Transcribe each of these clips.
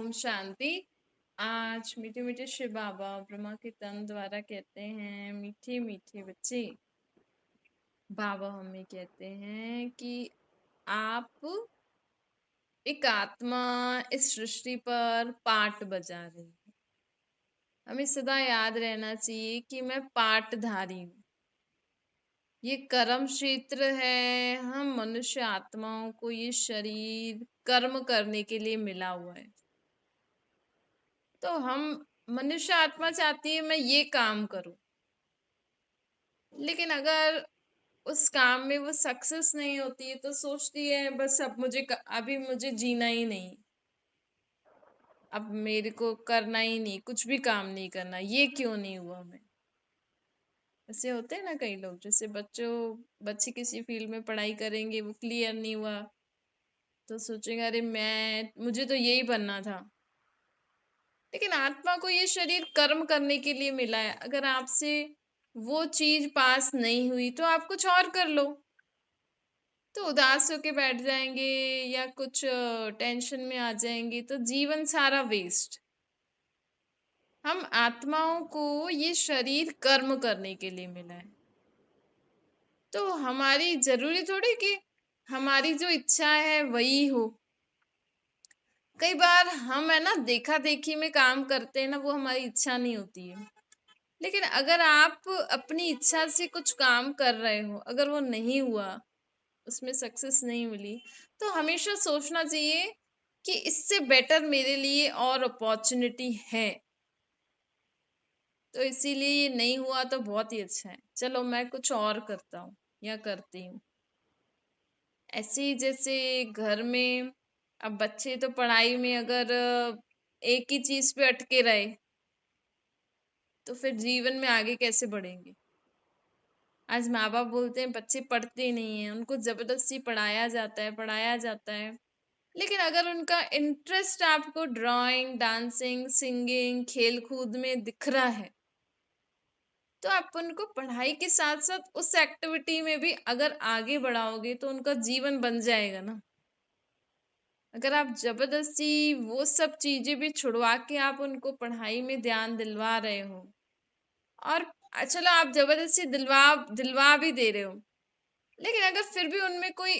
ओम शांति। आज मीठे मीठे शिव बाबा ब्रह्मा के तन द्वारा कहते हैं, मीठे मीठे बच्चे, बाबा हमें कहते हैं कि आप एक आत्मा इस सृष्टि पर पाठ बजा रही है। हमें सदा याद रहना चाहिए कि मैं पाठधारी हूँ। ये कर्म क्षेत्र है। हम मनुष्य आत्माओं को ये शरीर कर्म करने के लिए मिला हुआ है। तो हम मनुष्य आत्मा चाहती है मैं ये काम करूं, लेकिन अगर उस काम में वो सक्सेस नहीं होती है तो सोचती है बस अभी मुझे जीना ही नहीं, अब मेरे को करना ही नहीं, कुछ भी काम नहीं करना, ये क्यों नहीं हुआ। मैं ऐसे होते हैं ना कई लोग, जैसे बच्चे किसी फील्ड में पढ़ाई करेंगे, वो क्लियर नहीं हुआ तो सोचेंगे अरे मुझे तो यही बनना था। लेकिन आत्मा को ये शरीर कर्म करने के लिए मिला है। अगर आपसे वो चीज पास नहीं हुई तो आप कुछ और कर लो। तो उदास होके बैठ जाएंगे या कुछ टेंशन में आ जाएंगे तो जीवन सारा वेस्ट। हम आत्माओं को ये शरीर कर्म करने के लिए मिला है। तो हमारी जरूरी थोड़ी कि हमारी जो इच्छा है वही हो। कई बार हम है ना देखा देखी में काम करते हैं ना, वो हमारी इच्छा नहीं होती है। लेकिन अगर आप अपनी इच्छा से कुछ काम कर रहे हो, अगर वो नहीं हुआ, उसमें सक्सेस नहीं मिली, तो हमेशा सोचना चाहिए कि इससे बेटर मेरे लिए और अपॉर्चुनिटी है। तो इसीलिए ये नहीं हुआ तो बहुत ही अच्छा है, चलो मैं कुछ और करता हूँ या करती हूँ। ऐसे ही जैसे घर में अब बच्चे तो पढ़ाई में अगर एक ही चीज पे अटके रहे तो फिर जीवन में आगे कैसे बढ़ेंगे। आज माँ बाप बोलते हैं बच्चे पढ़ते नहीं है, उनको जबरदस्ती पढ़ाया जाता है। लेकिन अगर उनका इंटरेस्ट आपको ड्राइंग, डांसिंग, सिंगिंग, खेल कूद में दिख रहा है तो आप उनको पढ़ाई के साथ साथ उस एक्टिविटी में भी अगर आगे बढ़ाओगे तो उनका जीवन बन जाएगा ना। अगर आप जबरदस्ती वो सब चीजें भी छुड़वा के आप उनको पढ़ाई में ध्यान दिलवा रहे हो, और चलो आप जबरदस्ती दिलवा दिलवा भी दे रहे हो, लेकिन अगर फिर भी उनमें कोई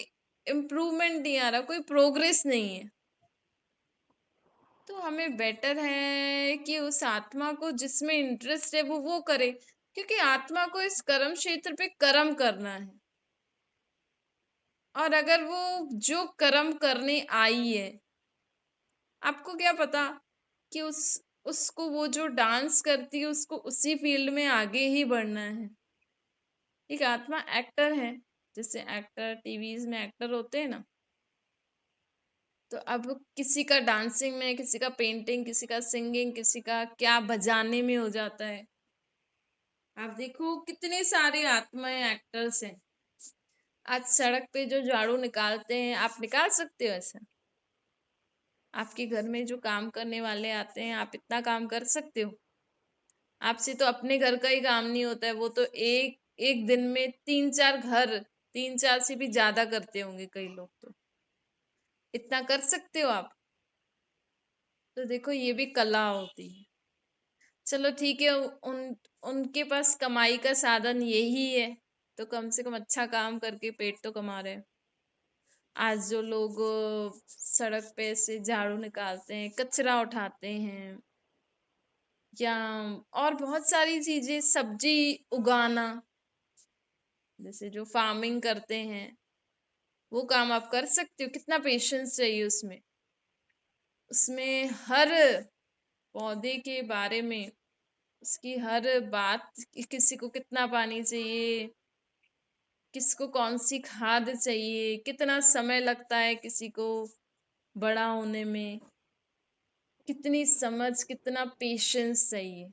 इम्प्रूवमेंट नहीं आ रहा, कोई प्रोग्रेस नहीं है, तो हमें बेटर है कि उस आत्मा को जिसमें इंटरेस्ट है वो करे। क्योंकि आत्मा को इस कर्म क्षेत्र पे कर्म करना है। और अगर वो जो कर्म करने आई है, आपको क्या पता कि उसको वो जो डांस करती है उसको उसी फील्ड में आगे ही बढ़ना है। एक आत्मा एक्टर है, जैसे एक्टर टीवीज में एक्टर होते हैं ना, तो अब किसी का डांसिंग में, किसी का पेंटिंग, किसी का सिंगिंग, किसी का क्या बजाने में हो जाता है। आप देखो कितने सारे आत्माएं एक्टर्स हैं। आज सड़क पे जो झाड़ू निकालते हैं, आप निकाल सकते हो ऐसा? आपके घर में जो काम करने वाले आते हैं, आप इतना काम कर सकते हो? आपसे तो अपने घर का ही काम नहीं होता है, वो तो एक एक दिन में तीन चार घर, तीन चार से भी ज्यादा करते होंगे कई लोग। तो इतना कर सकते हो आप? तो देखो ये भी कला होती है। चलो ठीक है, उन उनके पास कमाई का साधन यही है, तो कम से कम अच्छा काम करके पेट तो कमा रहे हैं। आज जो लोग सड़क पे से झाड़ू निकालते हैं, कचरा उठाते हैं, या और बहुत सारी चीजें, सब्जी उगाना, जैसे जो फार्मिंग करते हैं, वो काम आप कर सकते हो। कितना पेशेंस चाहिए उसमें। उसमें हर पौधे के बारे में, उसकी हर बात, किसी को कितना पानी चाहिए, किसको कौन सी खाद चाहिए, कितना समय लगता है किसी को बड़ा होने में, कितनी समझ, कितना पेशेंस चाहिए।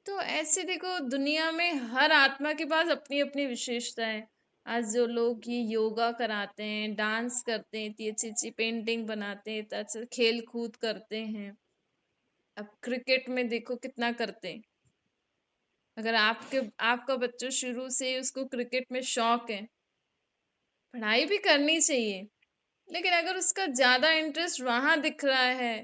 तो ऐसे देखो दुनिया में हर आत्मा के पास अपनी अपनी विशेषता है। आज जो लोग ये योगा कराते हैं, डांस करते हैं, इतनी अच्छी अच्छी पेंटिंग बनाते हैं, इतना अच्छा खेल कूद करते हैं। अब क्रिकेट में देखो कितना करते हैं। अगर आपका बच्चा शुरू से उसको क्रिकेट में शौक है, पढ़ाई भी करनी चाहिए, लेकिन अगर उसका ज्यादा इंटरेस्ट वहां दिख रहा है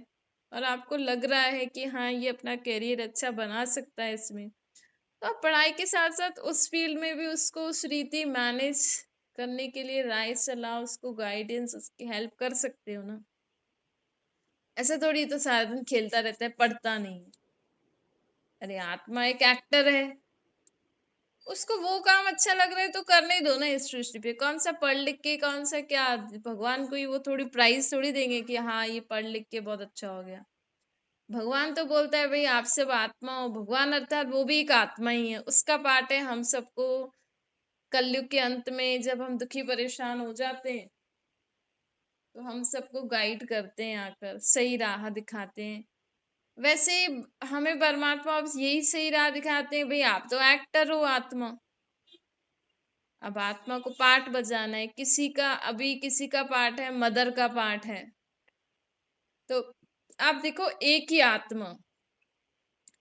और आपको लग रहा है कि हाँ ये अपना करियर अच्छा बना सकता है इसमें, तो आप पढ़ाई के साथ साथ उस फील्ड में भी उसको उस रीति मैनेज करने के लिए राय सलाह, उसको गाइडेंस, उसकी हेल्प कर सकते हो ना। ऐसा थोड़ी तो सारा दिन खेलता रहता है, पढ़ता नहीं। अरे आत्मा एक एक्टर है, उसको वो काम अच्छा लग रहा है तो करने दो ना। इस सृष्टि पे कौन सा पढ़ लिख के, कौन सा क्या, भगवान को ही वो थोड़ी प्राइज थोड़ी देंगे कि हाँ ये पढ़ लिख के बहुत अच्छा हो गया। भगवान तो बोलता है भाई आप सब आत्मा हो। भगवान अर्थात वो भी एक आत्मा ही है, उसका पार्ट है हम सबको। कलयुग के अंत में जब हम दुखी परेशान हो जाते हैं तो हम सबको गाइड करते हैं, आकर सही राह दिखाते हैं। वैसे हमें परमात्मा अब यही सही राह दिखाते हैं, भाई आप तो एक्टर हो आत्मा। अब आत्मा को पार्ट बजाना है किसी का, अभी किसी का पार्ट है मदर का पार्ट है, तो आप देखो एक ही आत्मा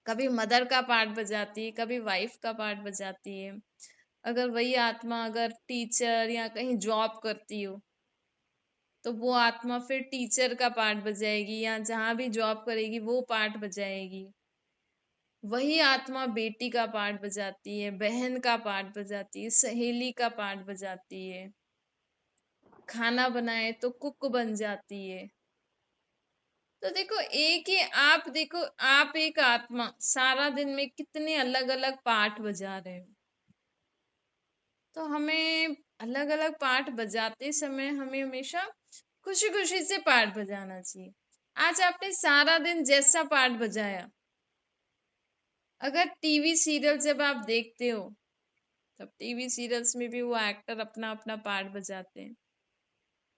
कभी मदर का पार्ट बजाती है, कभी वाइफ का पार्ट बजाती है। अगर वही आत्मा अगर टीचर या कहीं जॉब करती हो तो वो आत्मा फिर टीचर का पार्ट बजाएगी, या जहां भी जॉब करेगी वो पार्ट बजाएगी। वही आत्मा बेटी का पार्ट बजाती है, बहन का पार्ट बजाती है, सहेली का पार्ट बजाती है। खाना बनाए तो कुक बन जाती है। तो देखो एक ही, आप देखो आप एक आत्मा सारा दिन में कितने अलग अलग पार्ट बजा रहे हो। तो हमें अलग अलग पार्ट बजाते समय हमें हमेशा खुशी खुशी से पार्ट बजाना चाहिए। आज आपने सारा दिन जैसा पार्ट बजाया, अगर टीवी सीरियल जब आप देखते हो तब टीवी सीरियल्स में भी वो एक्टर अपना अपना पार्ट बजाते हैं।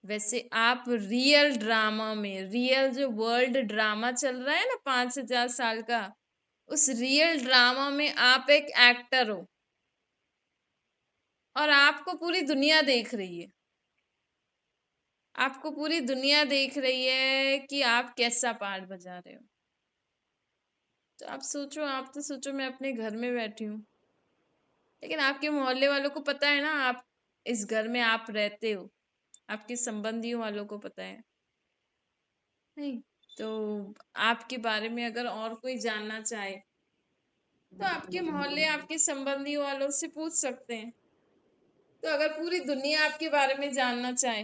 वैसे आप रियल ड्रामा में, रियल जो वर्ल्ड ड्रामा चल रहा है ना 5,000 साल का, उस रियल ड्रामा में आप एक एक्टर हो और आपको पूरी दुनिया देख रही है। आपको पूरी दुनिया देख रही है कि आप कैसा पार्ट बजा रहे हो। तो आप सोचो, आप तो सोचो मैं अपने घर में बैठी हूँ, लेकिन आपके मोहल्ले वालों को पता है ना आप इस घर में आप रहते हो, आपके संबंधियों वालों को पता है नहीं? तो आपके बारे में अगर और कोई जानना चाहे तो आपके मोहल्ले, आपके संबंधियों वालों से पूछ सकते हैं। तो अगर पूरी दुनिया आपके बारे में जानना चाहे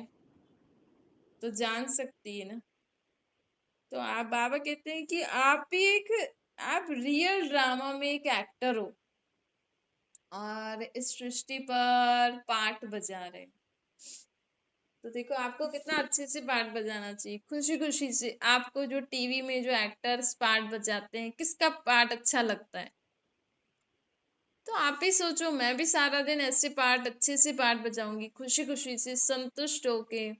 तो जान सकती है ना। तो आप, बाबा कहते हैं कि आप भी एक, आप रियल ड्रामा में एक एक्टर हो और इस सृष्टि पर पार्ट बजा रहे हैं। तो देखो आपको कितना अच्छे से पार्ट बजाना चाहिए, खुशी खुशी से। आपको जो टीवी में जो एक्टर्स पार्ट बजाते हैं, किसका पार्ट अच्छा लगता है? तो आप ही सोचो, मैं भी सारा दिन ऐसे पार्ट, अच्छे से पार्ट बजाऊंगी, खुशी खुशी से, संतुष्ट होके।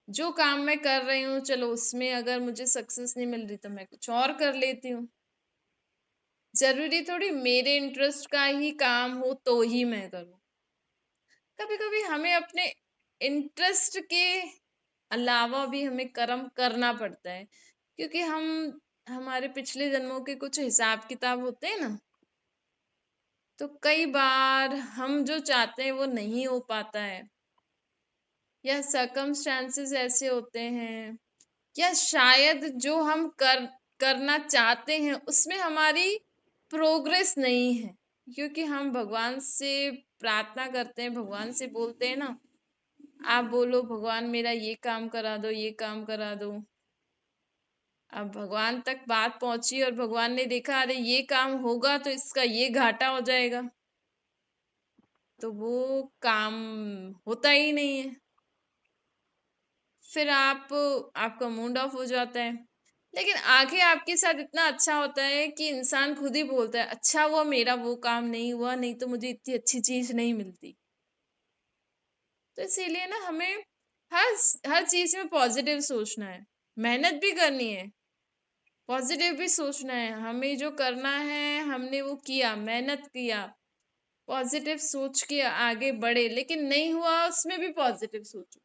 जो काम मैं कर रही हूँ, चलो उसमें अगर मुझे सक्सेस नहीं मिल रही तो मैं कुछ और कर लेती हूँ। जरूरी थोड़ी मेरे इंटरेस्ट का ही काम हो तो ही मैं करूँ। कभी कभी हमें अपने इंटरेस्ट के अलावा भी हमें कर्म करना पड़ता है, क्योंकि हम, हमारे पिछले जन्मों के कुछ हिसाब किताब होते हैं ना। तो कई बार हम जो चाहते हैं वो नहीं हो पाता है, या सरकमस्टेंसेस ऐसे होते हैं, या शायद जो हम करना चाहते हैं उसमें हमारी प्रोग्रेस नहीं है। क्योंकि हम भगवान से प्रार्थना करते हैं, भगवान से बोलते हैं ना, आप बोलो भगवान मेरा ये काम करा दो, ये काम करा दो। अब भगवान तक बात पहुंची और भगवान ने देखा अरे ये काम होगा तो इसका ये घाटा हो जाएगा, तो वो काम होता ही नहीं है। फिर आपका मूड ऑफ हो जाता है। लेकिन आगे आपके साथ इतना अच्छा होता है कि इंसान खुद ही बोलता है अच्छा हुआ मेरा वो काम नहीं हुआ, नहीं तो मुझे इतनी अच्छी चीज नहीं मिलती। तो इसीलिए ना हमें हर हर चीज में पॉजिटिव सोचना है, मेहनत भी करनी है, पॉजिटिव भी सोचना है। हमें जो करना है हमने वो किया, मेहनत किया, पॉजिटिव सोच के आगे बढ़े। लेकिन नहीं हुआ उसमें भी पॉजिटिव सोचो,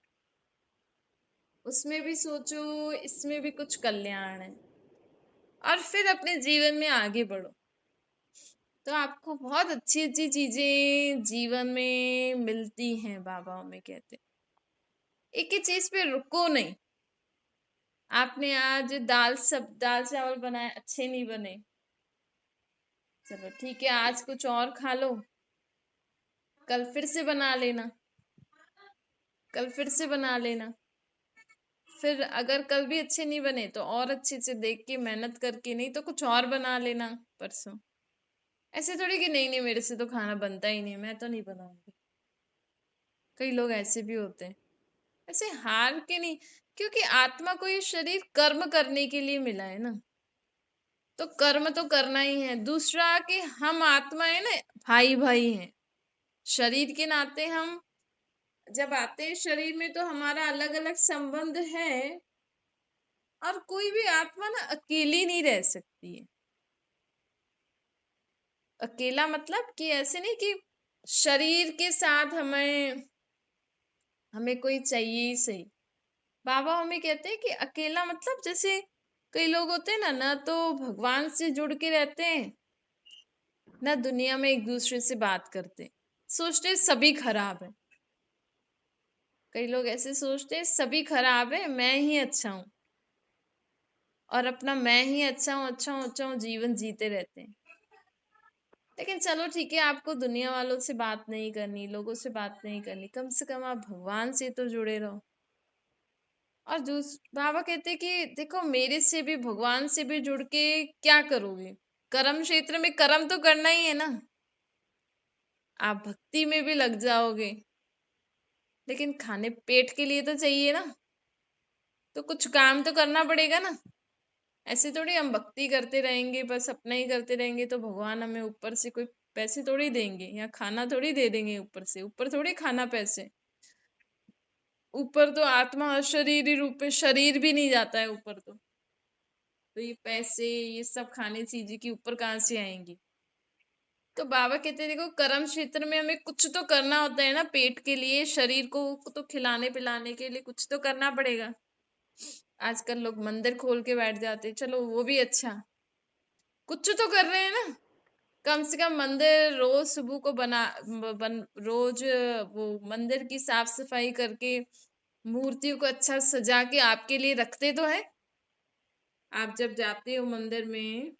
उसमें भी सोचो इसमें भी कुछ कल्याण है, और फिर अपने जीवन में आगे बढ़ो। तो आपको बहुत अच्छी अच्छी चीजें जीवन में मिलती हैं, बाबा हमें कहते हैं। एक ही चीज पे रुको नहीं। आपने आज दाल चावल बनाए, अच्छे नहीं बने, चलो ठीक है, आज कुछ और खा लो, कल फिर से बना लेना, कल फिर से बना लेना। फिर अगर कल भी अच्छे नहीं बने तो और अच्छे से देख के मेहनत करके, नहीं तो कुछ और बना लेना परसों। ऐसे थोड़ी कि नहीं नहीं मेरे से तो खाना बनता ही नहीं, मैं तो नहीं बनाऊंगी। कई लोग ऐसे भी होते हैं। ऐसे हार के नहीं, क्योंकि आत्मा को ये शरीर कर्म करने के लिए मिला है ना, तो कर्म तो करना ही है। दूसरा कि हम आत्मा है ना, भाई भाई हैं। शरीर के नाते हम जब आते हैं शरीर में तो हमारा अलग अलग संबंध है, और कोई भी आत्मा ना अकेली नहीं रह सकती है। अकेला मतलब कि ऐसे नहीं कि शरीर के साथ हमें हमें कोई चाहिए ही सही। बाबा हमें कहते हैं कि अकेला मतलब जैसे कई लोग होते हैं ना, ना तो भगवान से जुड़ के रहते हैं, ना दुनिया में एक दूसरे से बात करते, सोचते हैं सभी खराब है। कई लोग ऐसे सोचते हैं सभी खराब है, मैं ही अच्छा हूं, और अपना मैं ही अच्छा हूं अच्छा हूं अच्छा हूं जीवन जीते रहते हैं। लेकिन चलो ठीक है, आपको दुनिया वालों से बात नहीं करनी, लोगों से बात नहीं करनी, कम से कम आप भगवान से तो जुड़े रहो। और बाबा कहते कि देखो मेरे से भी भगवान से भी जुड़ के क्या करोगे, कर्म क्षेत्र में कर्म तो करना ही है ना। आप भक्ति में भी लग जाओगे, लेकिन खाने पेट के लिए तो चाहिए ना, तो कुछ काम तो करना पड़ेगा ना। ऐसे थोड़ी हम भक्ति करते रहेंगे, बस अपना ही करते रहेंगे तो भगवान हमें ऊपर से कोई पैसे थोड़ी देंगे, या खाना थोड़ी दे देंगे ऊपर से, ऊपर थोड़ी खाना पैसे। ऊपर तो आत्मा शरीर रूप में, शरीर भी नहीं जाता है ऊपर तो ये पैसे ये सब खाने चीजें की ऊपर कहाँ से आएंगी। तो बाबा कहते हैं देखो कर्म क्षेत्र में हमें कुछ तो करना होता है ना, पेट के लिए, शरीर को तो खिलाने पिलाने के लिए कुछ तो करना पड़ेगा। आजकल लोग मंदिर खोल के बैठ जाते, चलो वो भी अच्छा, कुछ तो कर रहे हैं ना। कम से कम मंदिर रोज सुबह को रोज वो मंदिर की साफ सफाई करके मूर्तियों को अच्छा सजा के आपके लिए रखते तो है। आप जब जाते हो मंदिर में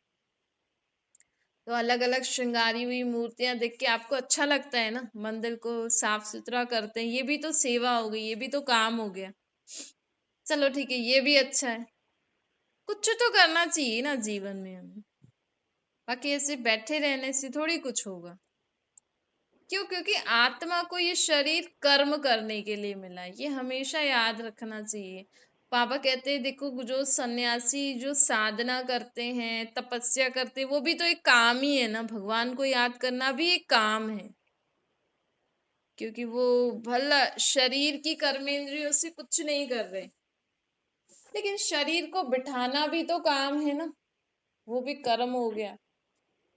तो अलग अलग श्रृंगारी हुई मूर्तियां देख के आपको अच्छा लगता है ना, मंदिर को साफ सुथरा करते हैं, ये भी तो सेवा हो गई, ये भी तो काम हो गया। चलो ठीक है, ये भी अच्छा है, कुछ तो करना चाहिए ना जीवन में हमें। बाकी ऐसे बैठे रहने से थोड़ी कुछ होगा। क्यों? क्योंकि आत्मा को ये शरीर कर्म करने के लिए मिला है, ये हमेशा याद रखना चाहिए। पापा कहते हैं देखो जो सन्यासी जो साधना करते हैं, तपस्या करते हैं, वो भी तो एक काम ही है ना, भगवान को याद करना भी एक काम है। क्योंकि वो भला शरीर की कर्मेंद्रियों से कुछ नहीं कर रहे, लेकिन शरीर को बिठाना भी तो काम है ना, वो भी कर्म हो गया।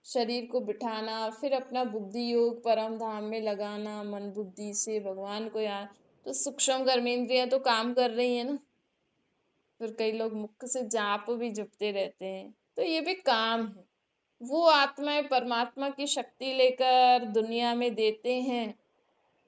शरीर को बिठाना, फिर अपना बुद्धि योग परम धाम में लगाना, मन बुद्धि से भगवान को याद, तो सूक्ष्म कर्मेंद्रियां तो काम कर रही है ना। फिर कई लोग मुख से जाप भी जपते रहते हैं, तो ये भी काम है। वो आत्माएं परमात्मा की शक्ति लेकर दुनिया में देते हैं,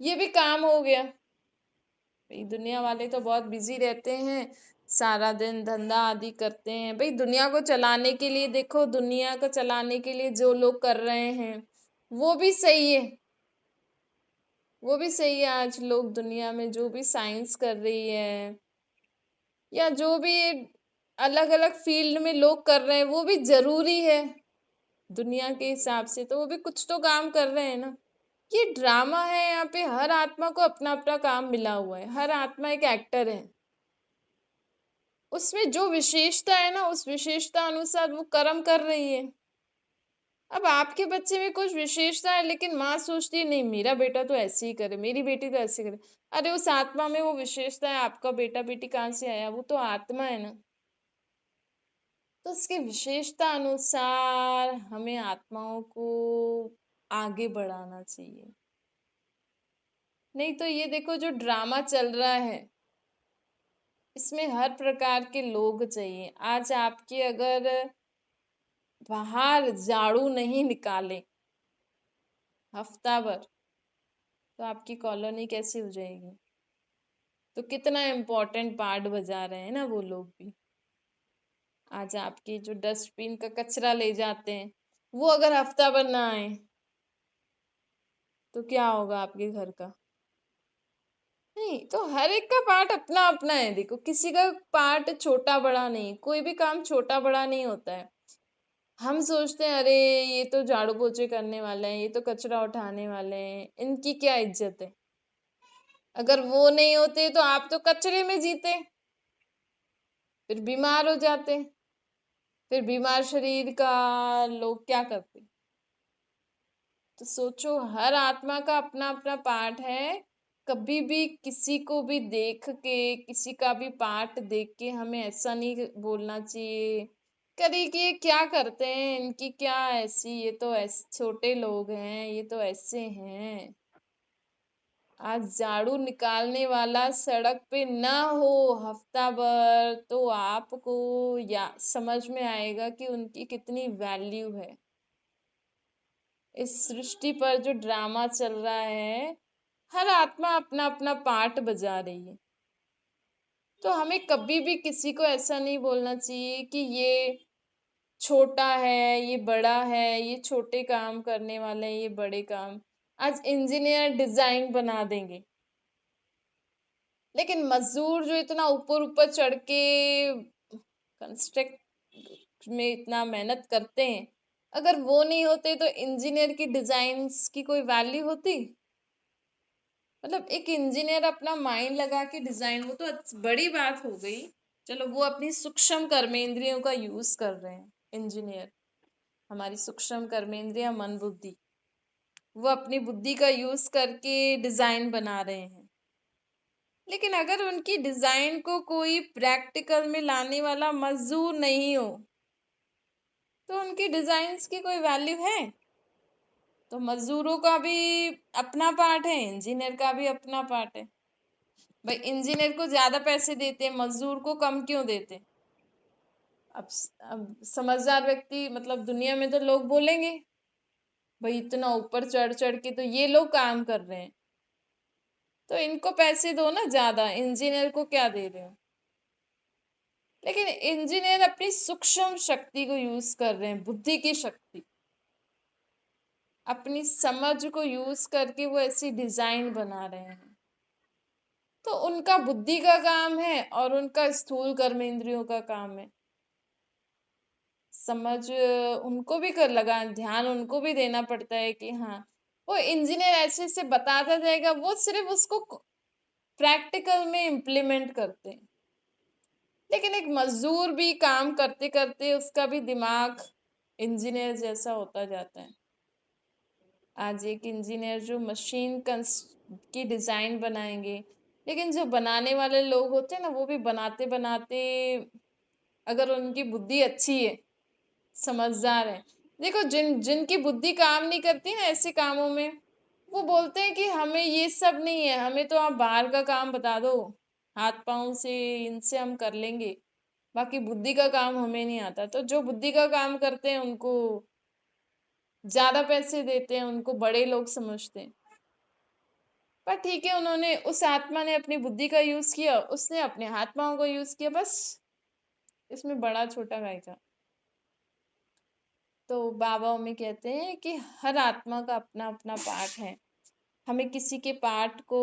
ये भी काम हो गया। भाई दुनिया वाले तो बहुत बिजी रहते हैं, सारा दिन धंधा आदि करते हैं, भाई दुनिया को चलाने के लिए, देखो दुनिया को चलाने के लिए जो लोग कर रहे हैं वो भी सही है, वो भी सही है। आज लोग दुनिया में जो भी साइंस कर रही है, या जो भी अलग अलग फील्ड में लोग कर रहे हैं, वो भी जरूरी है दुनिया के हिसाब से, तो वो भी कुछ तो काम कर रहे हैं ना। ये ड्रामा है, यहाँ पे हर आत्मा को अपना अपना काम मिला हुआ है, हर आत्मा एक एक्टर है, उसमें जो विशेषता है ना उस विशेषता अनुसार वो कर्म कर रही है। अब आपके बच्चे में कुछ विशेषता है, लेकिन माँ सोचती है नहीं मेरा बेटा तो ऐसे ही करे, मेरी बेटी तो ऐसे करे। अरे उस आत्मा में वो विशेषता है, आपका बेटा बेटी कहाँ से आया, वो तो आत्मा है ना। तो उसकी विशेषता अनुसार हमें आत्माओं को आगे बढ़ाना चाहिए। नहीं तो ये देखो जो ड्रामा चल रहा है, इसमें हर प्रकार के लोग चाहिए। आज आपके अगर बाहर झाड़ू नहीं निकाले हफ्ता भर, तो आपकी कॉलोनी कैसी हो जाएगी। तो कितना इम्पोर्टेंट पार्ट बजा रहे हैं ना वो लोग भी। आज आपकी जो डस्टबिन का कचरा ले जाते हैं, वो अगर हफ्ता भर ना आए तो क्या होगा आपके घर का? नहीं, तो हर एक का पार्ट अपना अपना है। देखो, किसी का पार्ट छोटा बड़ा नहीं, कोई भी काम छोटा बड़ा नहीं होता है। हम सोचते हैं अरे ये तो झाड़ू पोछे करने वाले हैं, ये तो कचरा उठाने वाले हैं, इनकी क्या इज्जत है। अगर वो नहीं होते तो आप तो कचरे में जीते, फिर बीमार हो जाते। फिर बीमार शरीर का लोग क्या करते? तो सोचो, हर आत्मा का अपना अपना पार्ट है। कभी भी किसी को भी देख के, किसी का भी पार्ट देख के हमें ऐसा नहीं बोलना चाहिए करी कि ये क्या करते हैं, इनकी क्या ऐसी, ये तो ऐसे छोटे लोग हैं, ये तो ऐसे हैं। आज झाड़ू निकालने वाला सड़क पे ना हो हफ्ता भर तो आपको या समझ में आएगा कि उनकी कितनी वैल्यू है। इस सृष्टि पर जो ड्रामा चल रहा है, हर आत्मा अपना अपना पार्ट बजा रही है। तो हमें कभी भी किसी को ऐसा नहीं बोलना चाहिए कि ये छोटा है, ये बड़ा है, ये छोटे काम करने वाले हैं, ये बड़े काम। आज इंजीनियर डिजाइन बना देंगे, लेकिन मजदूर जो इतना ऊपर ऊपर चढ़ के कंस्ट्रक्ट में इतना मेहनत करते हैं, अगर वो नहीं होते तो इंजीनियर की डिजाइन्स की कोई वैल्यू होती? मतलब एक इंजीनियर अपना माइंड लगा के डिजाइन, वो तो बड़ी बात हो गई। चलो, वो अपनी सूक्ष्म कर्मेंद्रियों का यूज कर रहे हैं इंजीनियर। हमारी सूक्ष्म कर्मेंद्रिय मन बुद्धि, वो अपनी बुद्धि का यूज करके डिजाइन बना रहे हैं। लेकिन अगर उनकी डिजाइन को कोई प्रैक्टिकल में लाने वाला मजदूर नहीं हो, तो उनकी डिजाइन्स की कोई वैल्यू है? तो मजदूरों का भी अपना पार्ट है, इंजीनियर का भी अपना पार्ट है। भाई, इंजीनियर को ज्यादा पैसे देते हैं, मजदूर को कम क्यों देते? अब समझदार व्यक्ति, मतलब दुनिया में तो लोग बोलेंगे भाई इतना ऊपर चढ़ चढ़ के तो ये लोग काम कर रहे हैं, तो इनको पैसे दो ना ज्यादा, इंजीनियर को क्या दे रहे हो? लेकिन इंजीनियर अपनी सूक्ष्म शक्ति को यूज कर रहे हैं, बुद्धि की शक्ति, अपनी समझ को यूज करके वो ऐसी डिजाइन बना रहे हैं। तो उनका बुद्धि का काम है और उनका स्थूल कर्मेंद्रियों का काम है। समझ उनको भी कर लगा, ध्यान उनको भी देना पड़ता है कि हाँ, वो इंजीनियर ऐसे ऐसे बताता जाएगा, वो सिर्फ उसको प्रैक्टिकल में इम्प्लीमेंट करते हैं। लेकिन एक मजदूर भी काम करते करते उसका भी दिमाग इंजीनियर जैसा होता जाता है। आज एक इंजीनियर जो मशीन की डिजाइन बनाएंगे, लेकिन जो बनाने वाले लोग होते हैं ना, वो भी बनाते बनाते, अगर उनकी बुद्धि अच्छी है, समझदार है। देखो, जिनकी बुद्धि काम नहीं करती ना ऐसे कामों में, वो बोलते हैं कि हमें ये सब नहीं है, हमें तो आप बाहर का काम बता दो, हाथ पांव से इनसे हम कर लेंगे, बाकी बुद्धि का काम हमें नहीं आता। तो जो बुद्धि का काम करते हैं उनको ज्यादा पैसे देते हैं, उनको बड़े लोग समझते हैं। पर ठीक है, उन्होंने, उस आत्मा ने अपनी बुद्धि का यूज किया, उसने अपने हाथ पांव को यूज किया, बस। इसमें बड़ा छोटा काय का? तो बाबा मम्मी कहते हैं कि हर आत्मा का अपना अपना पार्ट है। हमें किसी के पार्ट को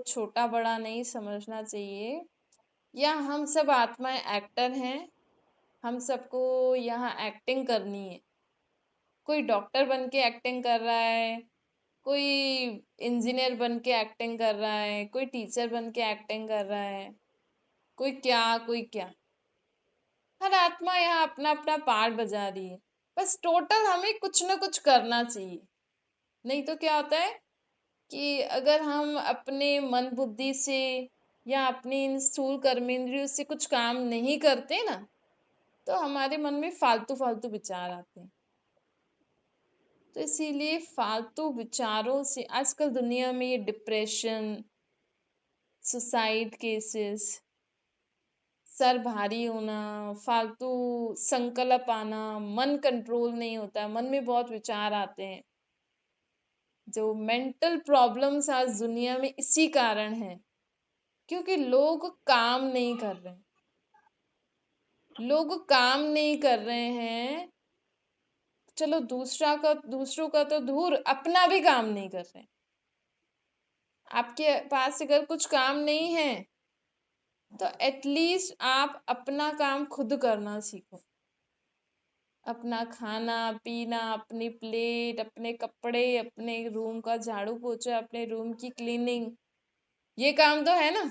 छोटा बड़ा नहीं समझना चाहिए। या हम सब आत्माएं एक्टर हैं, हम सबको यहाँ एक्टिंग करनी है। कोई डॉक्टर बन के एक्टिंग कर रहा है, कोई इंजीनियर बन के एक्टिंग कर रहा है, कोई टीचर बन के एक्टिंग कर रहा है, कोई क्या कोई क्या। हर आत्मा यहाँ अपना अपना पार्ट बजा रही है। बस टोटल हमें कुछ ना कुछ करना चाहिए। नहीं तो क्या होता है कि अगर हम अपने मन बुद्धि से या अपनी इन स्थूल कर्मेंद्रियों से कुछ काम नहीं करते ना, तो हमारे मन में फालतू फालतू विचार आते हैं। तो इसीलिए फालतू विचारों से आजकल दुनिया में ये डिप्रेशन, सुसाइड केसेस, सर भारी होना, फालतू संकल्प आना, मन कंट्रोल नहीं होता है, मन में बहुत विचार आते हैं। जो मेंटल प्रॉब्लम्स आज दुनिया में इसी कारण है क्योंकि लोग काम नहीं कर रहे हैं। लोग काम नहीं कर रहे हैं, चलो दूसरों का तो दूर, अपना भी काम नहीं कर रहे हैं। आपके पास अगर कुछ काम नहीं है तो एटलीस्ट आप अपना काम खुद करना सीखो। अपना खाना पीना, अपनी प्लेट, अपने कपड़े, अपने रूम का झाड़ू पोछा, अपने रूम की क्लीनिंग, ये काम तो है ना।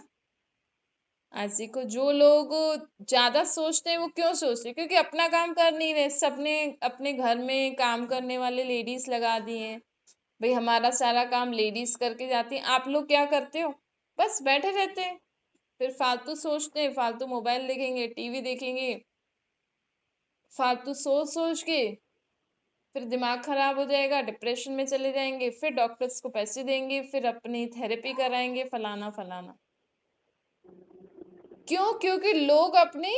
आज देखो, जो लोग ज्यादा सोचते हैं वो क्यों सोचते हैं? क्योंकि अपना काम कर नहीं रहे। सबने अपने घर में काम करने वाले लेडीज लगा दिए हैं। भाई हमारा सारा काम लेडीज करके जाती हैं। आप लोग क्या करते हो? बस बैठे रहते हैं, फिर फालतू सोचते हैं, फालतू मोबाइल देखेंगे, टीवी देखेंगे, फालतू सोच सोच के फिर दिमाग खराब हो जाएगा, डिप्रेशन में चले जाएंगे, फिर डॉक्टर्स को पैसे देंगे, फिर अपनी थेरेपी कराएंगे, फलाना फलाना। क्यों? क्योंकि लोग अपनी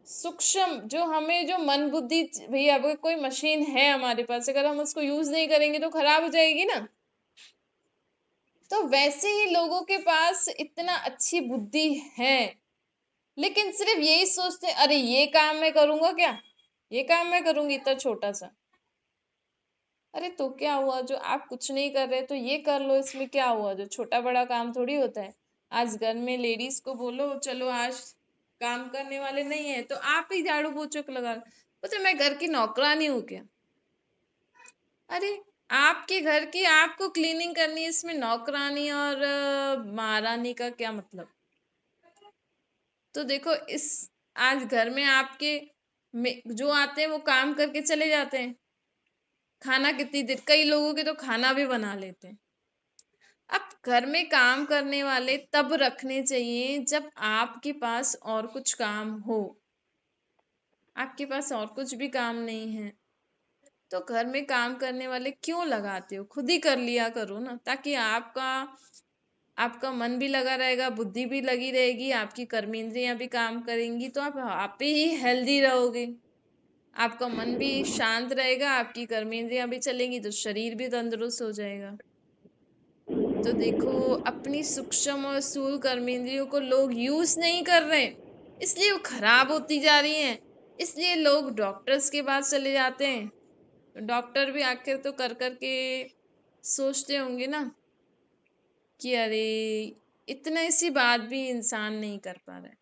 सूक्ष्म, जो हमें जो मन बुद्धि, भैया अगर कोई मशीन है हमारे पास, अगर हम उसको यूज नहीं करेंगे तो खराब हो जाएगी ना। तो वैसे ही लोगों के पास इतना अच्छी बुद्धि है, लेकिन सिर्फ यही सोचते हैं, अरे ये काम मैं करूंगा क्या, ये काम मैं करूंगी इतना छोटा सा। अरे तो क्या हुआ, जो आप कुछ नहीं कर रहे तो ये कर लो, इसमें क्या हुआ? जो छोटा बड़ा काम थोड़ी होता है। आज घर में लेडीज को बोलो चलो आज काम करने वाले नहीं है तो आप ही झाड़ू पोछा लगा लो। बोलते मैं घर की नौकरानी हूँ क्या? अरे आपके घर की आपको क्लीनिंग करनी है, इसमें नौकरानी और महारानी का क्या मतलब? तो देखो, इस आज घर में आपके जो आते हैं वो काम करके चले जाते हैं। खाना कितनी देर, कई लोगों के तो खाना भी बना लेते हैं। अब घर में काम करने वाले तब रखने चाहिए जब आपके पास और कुछ काम हो। आपके पास और कुछ भी काम नहीं है तो घर में काम करने वाले क्यों लगाते हो? खुद ही कर लिया करो ना, ताकि आपका आपका मन भी लगा रहेगा, बुद्धि भी लगी रहेगी, आपकी कर्मेंद्रियां भी काम करेंगी, तो आप ही हेल्दी रहोगे। आपका मन भी शांत रहेगा, आपकी कर्मेंद्रियां भी चलेंगी तो शरीर भी तंदुरुस्त हो जाएगा। तो देखो, अपनी सूक्ष्म और स्थूल कर्मेंद्रियों को लोग यूज नहीं कर रहे, इसलिए वो खराब होती जा रही हैं। इसलिए लोग डॉक्टर्स के पास चले जाते हैं। तो डॉक्टर भी आखिर तो कर कर के सोचते होंगे ना कि अरे इतना सी बात भी इंसान नहीं कर पा रहा है।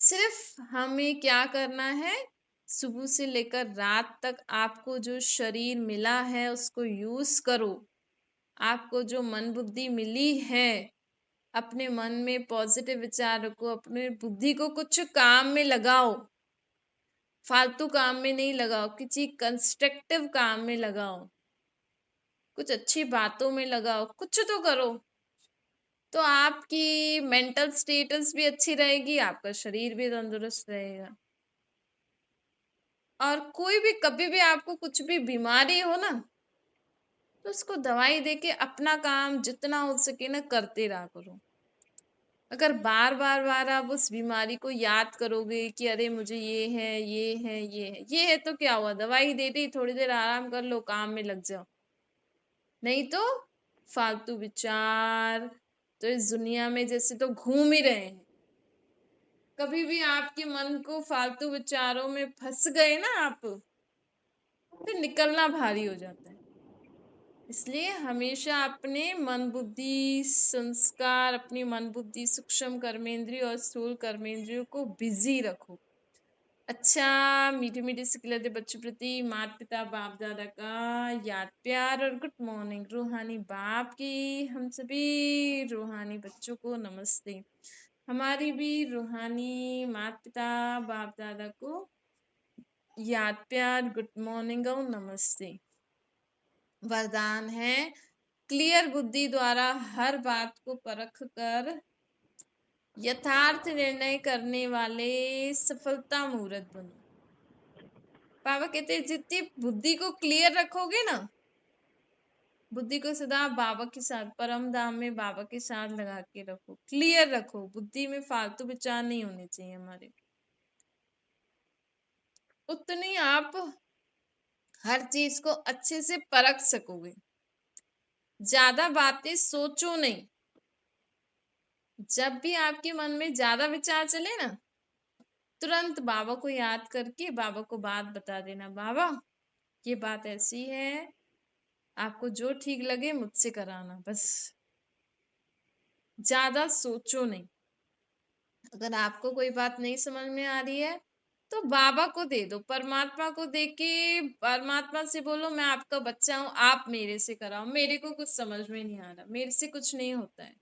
सिर्फ हमें क्या करना है, सुबह से लेकर रात तक आपको जो शरीर मिला है उसको यूज करो। आपको जो मन बुद्धि मिली है, अपने मन में पॉजिटिव विचार रखो, अपने बुद्धि को कुछ काम में लगाओ। फालतू काम में नहीं लगाओ, किसी कंस्ट्रक्टिव काम में लगाओ, कुछ अच्छी बातों में लगाओ, कुछ तो करो। तो आपकी मेंटल स्टेटस भी अच्छी रहेगी, आपका शरीर भी तंदुरुस्त रहेगा। और कोई भी कभी भी आपको कुछ भी बीमारी हो ना, तो उसको दवाई देके अपना काम जितना हो सके ना करते रहा करो। अगर बार बार बार आप उस बीमारी को याद करोगे कि अरे मुझे ये है ये है ये है ये है, तो क्या हुआ? दवाई दे दी, थोड़ी देर आराम कर लो, काम में लग जाओ। नहीं तो फालतू विचार तो इस दुनिया में जैसे तो घूम ही रहे हैं। कभी भी आपके मन को फालतू विचारों में फंस गए ना आप, फिर निकलना भारी हो जाता है। इसलिए हमेशा अपने मन बुद्धि संस्कार, अपनी मन बुद्धि सूक्ष्म कर्मेंद्रिय और स्थूल कर्मेंद्रियों को बिजी रखो। अच्छा, मीठे मीठे सिखलाते बच्चों प्रति माता पिता बाप दादा का याद प्यार और गुड मॉर्निंग। रूहानी बाप की हम सभी रूहानी बच्चों को नमस्ते। हमारी भी रूहानी माता पिता बाप दादा को याद प्यार गुड मॉर्निंग और नमस्ते। वरदान है, क्लियर बुद्धि द्वारा हर बात को परख कर यथार्थ निर्णय करने वाले सफलता मूर्त बनो। बाबा कहते हैं जितनी बुद्धि को क्लियर रखोगे ना, बुद्धि को सदा बाबा के साथ, परम धाम में बाबा के साथ लगा के रखो, क्लियर रखो। बुद्धि में फालतू विचार नहीं होने चाहिए हमारे। उतनी आप हर चीज को अच्छे से परख सकोगे। ज्यादा बातें सोचो नहीं, जब भी आपके मन में ज्यादा विचार चले ना, तुरंत बाबा को याद करके बाबा को बात बता देना, बाबा ये बात ऐसी है, आपको जो ठीक लगे मुझसे कराना, बस ज्यादा सोचो नहीं। अगर आपको कोई बात नहीं समझ में आ रही है तो बाबा को दे दो, परमात्मा को दे के परमात्मा से बोलो मैं आपका बच्चा हूँ, आप मेरे से कराओ, मेरे को कुछ समझ में नहीं आ रहा, मेरे से कुछ नहीं होता है।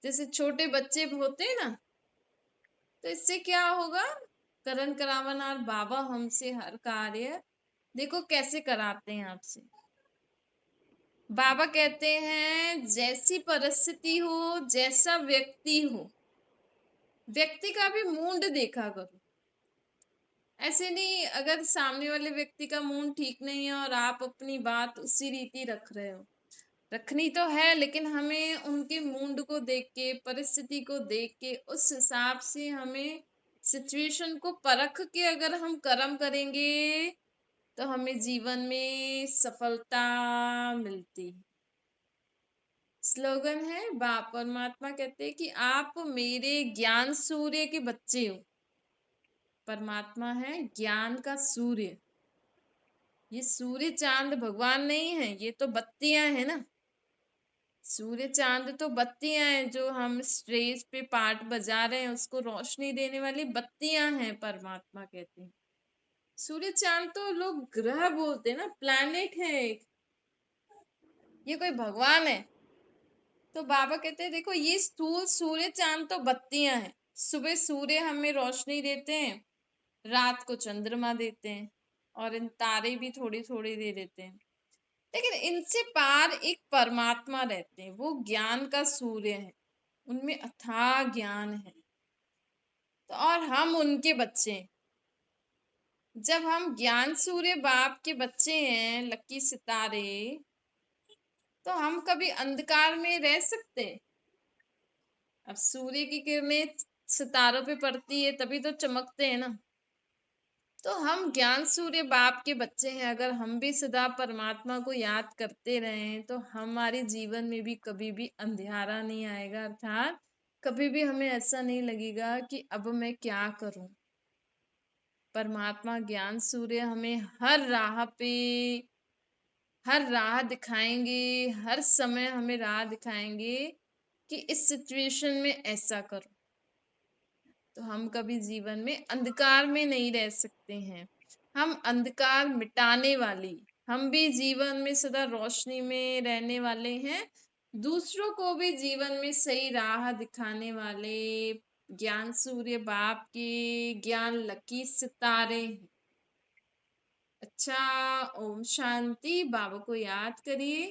जैसे छोटे बच्चे होते हैं ना, तो इससे क्या होगा, करण करावनार बाबा हमसे हर कार्य देखो कैसे कराते हैं आपसे। बाबा कहते हैं जैसी परिस्थिति हो, जैसा व्यक्ति हो, व्यक्ति का भी मूड देखा करो। ऐसे नहीं, अगर सामने वाले व्यक्ति का मूड ठीक नहीं है और आप अपनी बात उसी रीति रख रहे हो, रखनी तो है, लेकिन हमें उनके मूड को देख के, परिस्थिति को देख के, उस हिसाब से हमें सिचुएशन को परख के अगर हम कर्म करेंगे तो हमें जीवन में सफलता मिलती है। स्लोगन है, बाप परमात्मा कहते हैं कि आप मेरे ज्ञान सूर्य के बच्चे हो। परमात्मा है ज्ञान का सूर्य। ये सूर्य चांद भगवान नहीं है, ये तो बत्तियां है ना। सूर्य चांद तो बत्तियां हैं, जो हम स्टेज पे पार्ट बजा रहे हैं उसको रोशनी देने वाली बत्तियां हैं, परमात्मा कहते हैं। सूर्य चांद तो लोग ग्रह बोलते हैं ना, प्लैनेट है एक, ये कोई भगवान है? तो बाबा कहते हैं देखो ये स्थूल सूर्य चांद तो बत्तियां हैं। सुबह सूर्य हमें रोशनी देते हैं, रात को चंद्रमा देते हैं, और इन तारे भी थोड़ी थोड़ी दे देते हैं। लेकिन इनसे पार एक परमात्मा रहते हैं, वो ज्ञान का सूर्य है, उनमें अथाह ज्ञान है। तो और हम उनके बच्चे हैं। जब हम ज्ञान सूर्य बाप के बच्चे हैं, लकी सितारे, तो हम कभी अंधकार में रह सकते हैं? अब सूर्य की किरणें सितारों पे पड़ती है तभी तो चमकते हैं ना। तो हम ज्ञान सूर्य बाप के बच्चे हैं, अगर हम भी सदा परमात्मा को याद करते रहें तो हमारे जीवन में भी कभी भी अंधियारा नहीं आएगा, अर्थात कभी भी हमें ऐसा नहीं लगेगा कि अब मैं क्या करूं। परमात्मा ज्ञान सूर्य हमें हर राह दिखाएंगे, हर समय हमें राह दिखाएंगे कि इस सिचुएशन में ऐसा करो। तो हम कभी जीवन में अंधकार में नहीं रह सकते हैं, हम अंधकार मिटाने वाली, हम भी जीवन में सदा रोशनी में रहने वाले हैं, दूसरों को भी जीवन में सही राह दिखाने वाले ज्ञान सूर्य बाप के ज्ञान लकी सितारे हैं। अच्छा, ओम शांति। बाबा को याद करिए,